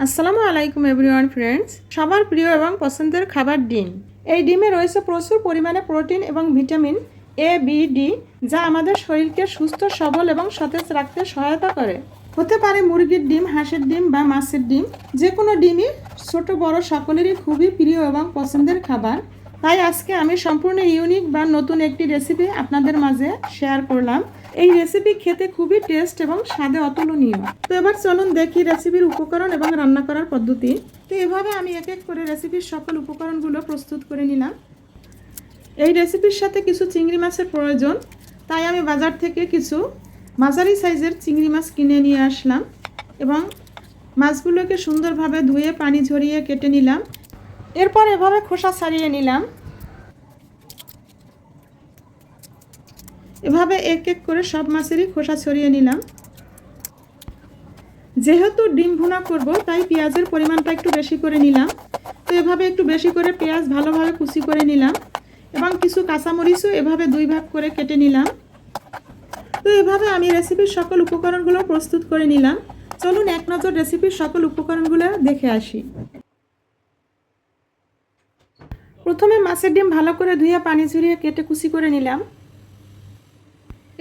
আসসালামু আলাইকুম everyone friends. সবার প্রিয় এবং পছন্দের খাবার ডিম। এই ডিমে রয়েছে প্রচুর পরিমাণে প্রোটিন এবং ভিটামিন এ বি ডি, যা আমাদের শরীরকে সুস্থ সবল এবং সতেজ রাখতে সহায়তা করে। হতে পারে মুরগির ডিম, হাঁসের ডিম বা মাছের ডিম, যে কোনো ডিমই ছোট বড় সকলেরই খুবই প্রিয় এবং পছন্দের খাবার। তাই আজকে আমি সম্পূর্ণ ইউনিক বা নতুন একটি রেসিপি আপনাদের মাঝে শেয়ার করলাম। এই রেসিপি খেতে খুবই টেস্ট এবং স্বাদে অতুলনীয়। তো এবার চলুন দেখি রেসিপির উপকরণ এবং রান্না করার পদ্ধতি। তো এভাবে আমি এক এক করে রেসিপির সকল উপকরণগুলো প্রস্তুত করে নিলাম। এই রেসিপির সাথে কিছু চিংড়ি মাছের প্রয়োজন, তাই আমি বাজার থেকে কিছু মাঝারি সাইজের চিংড়ি মাছ কিনে নিয়ে আসলাম এবং মাছগুলোকে সুন্দরভাবে ধুয়ে পানি ঝরিয়ে কেটে নিলাম। এরপর এভাবে খোসা ছাড়িয়ে নিলাম। এভাবে এক এক করে সব মাছেরই খোসা ছড়িয়ে নিলাম। যেহেতু ডিম ভুনা করব, তাই পেঁয়াজের পরিমাণটা একটু বেশি করে নিলাম। তো এভাবে একটু বেশি করে পেঁয়াজ ভালোভাবে কুচি করে নিলাম এবং কিছু কাঁচামরিচও এভাবে দুই ভাগ করে কেটে নিলাম। তো এভাবে আমি রেসিপির সকল উপকরণগুলো প্রস্তুত করে নিলাম। চলুন এক নজর রেসিপির সকল উপকরণগুলো দেখে আসি। প্রথমে মাছের ডিম ভালো করে ধুয়ে পানি ঝরিয়ে কেটে কুচি করে নিলাম।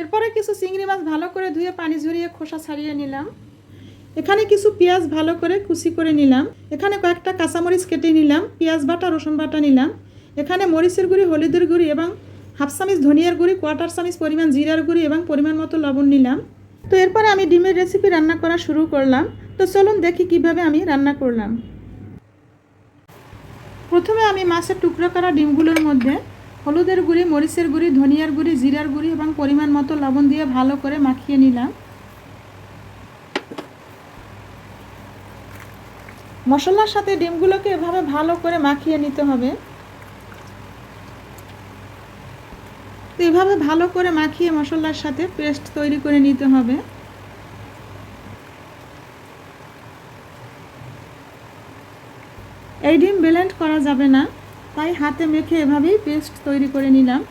এরপরে কিছু চিংড়ি মাছ ভালো করে ধুয়ে পানি ঝরিয়ে খোসা ছাড়িয়ে নিলাম। এখানে কিছু পেঁয়াজ ভালো করে কুচি করে নিলাম। এখানে কয়েকটা কাঁচামরিচ কেটে নিলাম। পেঁয়াজ বাটা, রসুন বাটা নিলাম। এখানে মরিচের গুঁড়ি, হলুদের গুঁড়ি এবং হাফ চামচ ধনিয়ার গুঁড়ি, কোয়ার্টার চামচ পরিমাণ জিরার গুঁড়ি এবং পরিমাণ মতো লবণ নিলাম। তো এরপরে আমি ডিমের রেসিপি রান্না করা শুরু করলাম। তো চলুন দেখি কিভাবে আমি রান্না করলাম। প্রথমে আমি মাছের টুকরো করা ডিমগুলোর মধ্যে হলুদের গুঁড়ি, মরিচের গুঁড়ি, ধনিয়ার গুঁড়ি, জিরার গুঁড়ি এবং পরিমাণ মতো লবণ দিয়ে ভালো করে মাখিয়ে নিলাম। মশলার সাথে ডিমগুলোকে এভাবে ভালো করে মাখিয়ে নিতে হবে। তো এভাবে ভালো করে মাখিয়ে মশলার সাথে পেস্ট তৈরি করে নিতে হবে। এই ডিম ব্লেন্ড করা যাবে না, তাই হাতে মেখে এভাবেই পেস্ট তৈরি করে নিলাম।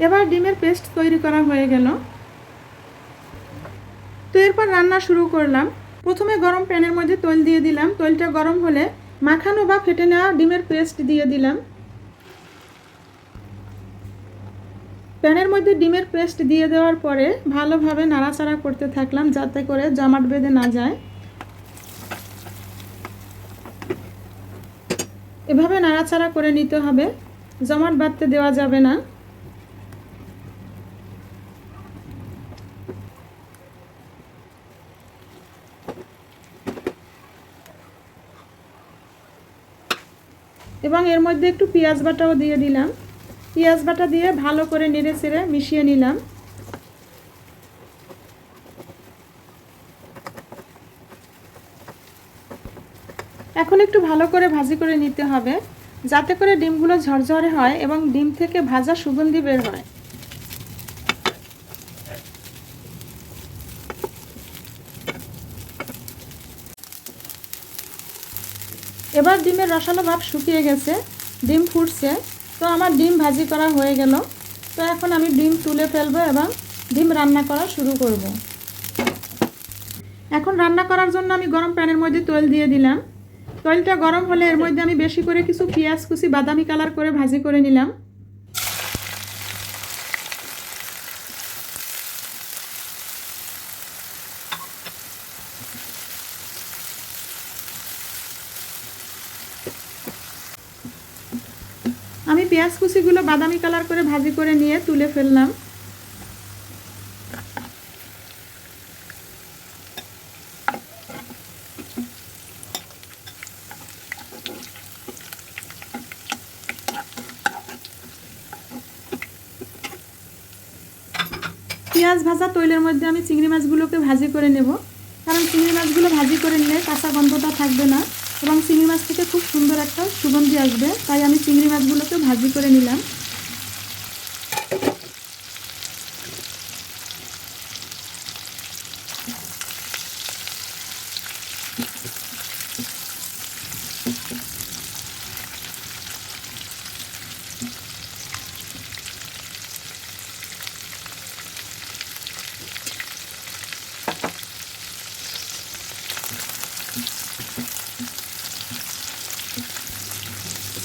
এবার ডিমের পেস্ট তৈরি করা হয়ে গেল। তো এরপর রান্না শুরু করলাম। প্রথমে গরম প্যানের মধ্যে তেল দিয়ে দিলাম। তেলটা গরম হলে মাখানো বা ফেটে নেওয়া ডিমের পেস্ট দিয়ে দিলাম। প্যানের মধ্যে ডিমের পেস্ট দিয়ে দেওয়ার পরে ভালোভাবে নাড়াচাড়া করতে থাকলাম, যাতে করে জমাট বেঁধে না যায়। এভাবে নাড়াচাড়া করে নিতে হবে, জমাট বাঁধতে দেওয়া যাবে না। এবং এর মধ্যে একটু পেঁয়াজ বাটাও দিয়ে দিলাম। পেঁয়াজ বাটা দিয়ে ভালো করে নেড়ে চেড়ে মিশিয়ে নিলাম। এখন একটু ভালো করে ভাজি করে নিতে হবে, যাতে করে ডিমগুলো ঝরঝরে হয় এবং ডিম থেকে ভাজা সুগন্ধি বের হয়। এবার ডিমের রসালো ভাব শুকিয়ে গেছে, ডিম ফুটছে। তো আমার ডিম ভাজি করা হয়ে গেল। তো এখন আমি ডিম তুলে ফেলবো এবং ডিম রান্না করা শুরু করব। এখন রান্না করার জন্য আমি গরম প্যানের মধ্যে তেল দিয়ে দিলাম। তেলটা গরম হলে এর মধ্যে আমি বেশি করে কিছু পেঁয়াজ কুচি বাদামি কালার করে ভাজি করে নিলাম। আমি পেঁয়াজ কুচিগুলো বাদামি কালার করে ভাজি করে নিয়ে তুলে ফেললাম। পেঁয়াজ ভাজা তৈলের মধ্যে আমি চিংড়ি মাছগুলোকে ভাজি করে নেব, কারণ চিংড়ি মাছগুলো ভাজি করে নিলে কাঁচা গন্ধটা থাকবে না এবং চিংড়ি মাছ থেকে খুব সুন্দর একটা সুগন্ধি আসবে। তাই আমি চিংড়ি মাছগুলোকে ভাজি করে নিলাম।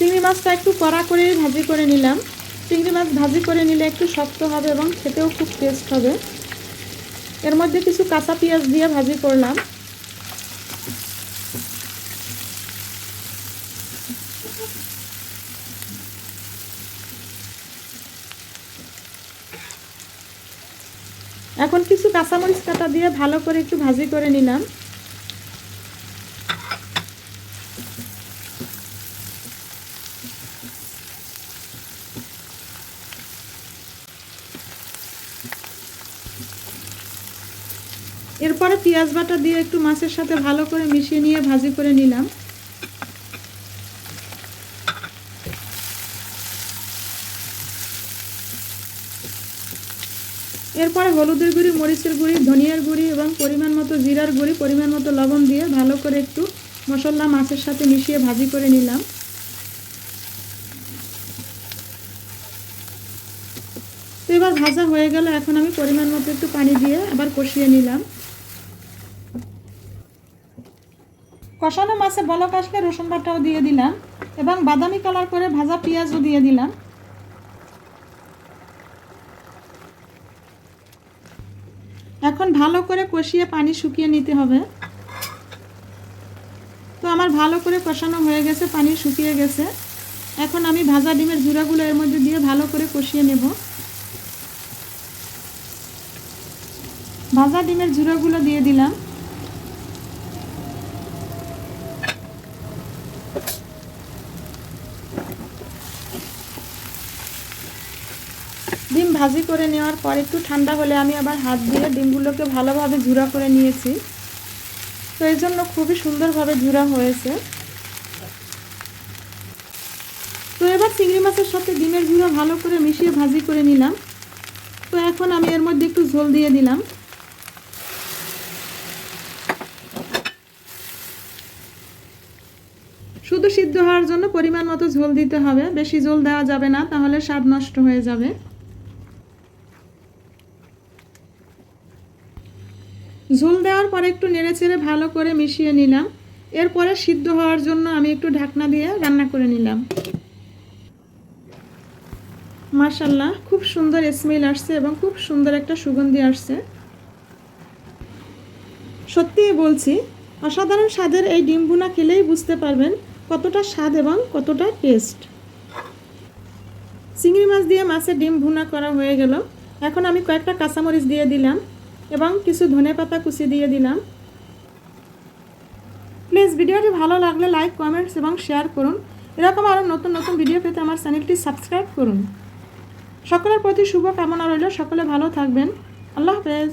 চিংড়ি মাছটা একটু কড়া করে ভাজি করে নিলাম। চিংড়ি মাছ ভাজি করে নিলে একটু শক্ত হবে এবং খেতেও খুব টেস্ট হবে। এর মধ্যে কিছু কাঁচা পেঁয়াজ দিয়ে ভাজি করলাম। এখন কিছু কাঁচামরিচ কাটা দিয়ে ভালো করে একটু ভাজি করে নিলাম। এরপরে পেঁয়াজ বাটা দিয়ে একটু মাছের সাথে ভালো করে মিশিয়ে নিয়ে ভাজি করে নিলাম। এরপরে হলুদের গুঁড়ি, মরিচের গুঁড়ি, ধনিয়ার গুঁড়ি এবং পরিমাণ মতো জিরার গুঁড়ি, পরিমাণ মতো লবণ দিয়ে ভালো করে একটু মশলা মাছের সাথে মিশিয়ে ভাজি করে নিলাম। তো এবার ভাজা হয়ে গেল। এখন আমি পরিমাণ মতো একটু পানি দিয়ে আবার কষিয়ে নিলাম। কষানো মাছে বলক আসলে রসুন বাটাও দিয়ে দিলাম এবং বাদামি কালার করে ভাজা পেঁয়াজও দিয়ে দিলাম। এখন ভালো করে কষিয়ে পানি শুকিয়ে নিতে হবে। তো আমার ভালো করে কষানো হয়ে গেছে, পানি শুকিয়ে গেছে। এখন আমি ভাজা ডিমের ঝুড়াগুলো এর মধ্যে দিয়ে ভালো করে কষিয়ে নেব। ভাজা ডিমের ঝুড়াগুলো দিয়ে দিলাম। ডিম ভাজি করে নেওয়ার পর একটু ঠান্ডা হলে আমি আবার হাত দিয়ে ডিমগুলোকে ভালোভাবে ঝুড়া করে নিয়েছি। তো এই জন্য খুবই সুন্দরভাবে ঝুড়া হয়েছে। তো এবার চিংড়ি মাছের সাথে ডিমের ঝুড়া ভালো করে মিশিয়ে ভাজি করে নিলাম। তো এখন আমি এর মধ্যে একটু ঝোল দিয়ে দিলাম। শুধু সিদ্ধ হওয়ার জন্য পরিমাণ মতো ঝোল দিতে হবে, বেশি ঝোল দেওয়া যাবে না, তাহলে স্বাদ নষ্ট হয়ে যাবে। ঝোল দেওয়ার পরে একটু নেড়েচেড়ে ভালো করে মিশিয়ে নিলাম। এরপরে সিদ্ধ হওয়ার জন্য আমি একটু ঢাকনা দিয়ে রান্না করে নিলাম। মাশাআল্লাহ, খুব সুন্দর স্মেল আসছে এবং খুব সুন্দর একটা সুগন্ধি আসছে। সত্যিই বলছি, অসাধারণ স্বাদের এই ডিম ভুনা খেলেই বুঝতে পারবেন কতটা স্বাদ এবং কতটা টেস্ট। চিংড়ি মাছ দিয়ে মাছের ডিম ভুনা করা হয়ে গেল। এখন আমি কয়েকটা কাঁচামরিচ দিয়ে দিলাম এবং কিছু ধনেপাতা কুচি দিয়ে দিলাম। প্লিজ ভিডিওটি ভালো লাগলে লাইক, কমেন্টস এবং শেয়ার করুন। এরকম আরও নতুন নতুন ভিডিও পেতে আমার চ্যানেলটি সাবস্ক্রাইব করুন। সকলের প্রতি শুভ কামনা রইল। সকলে ভালো থাকবেন। আল্লাহ হাফেজ।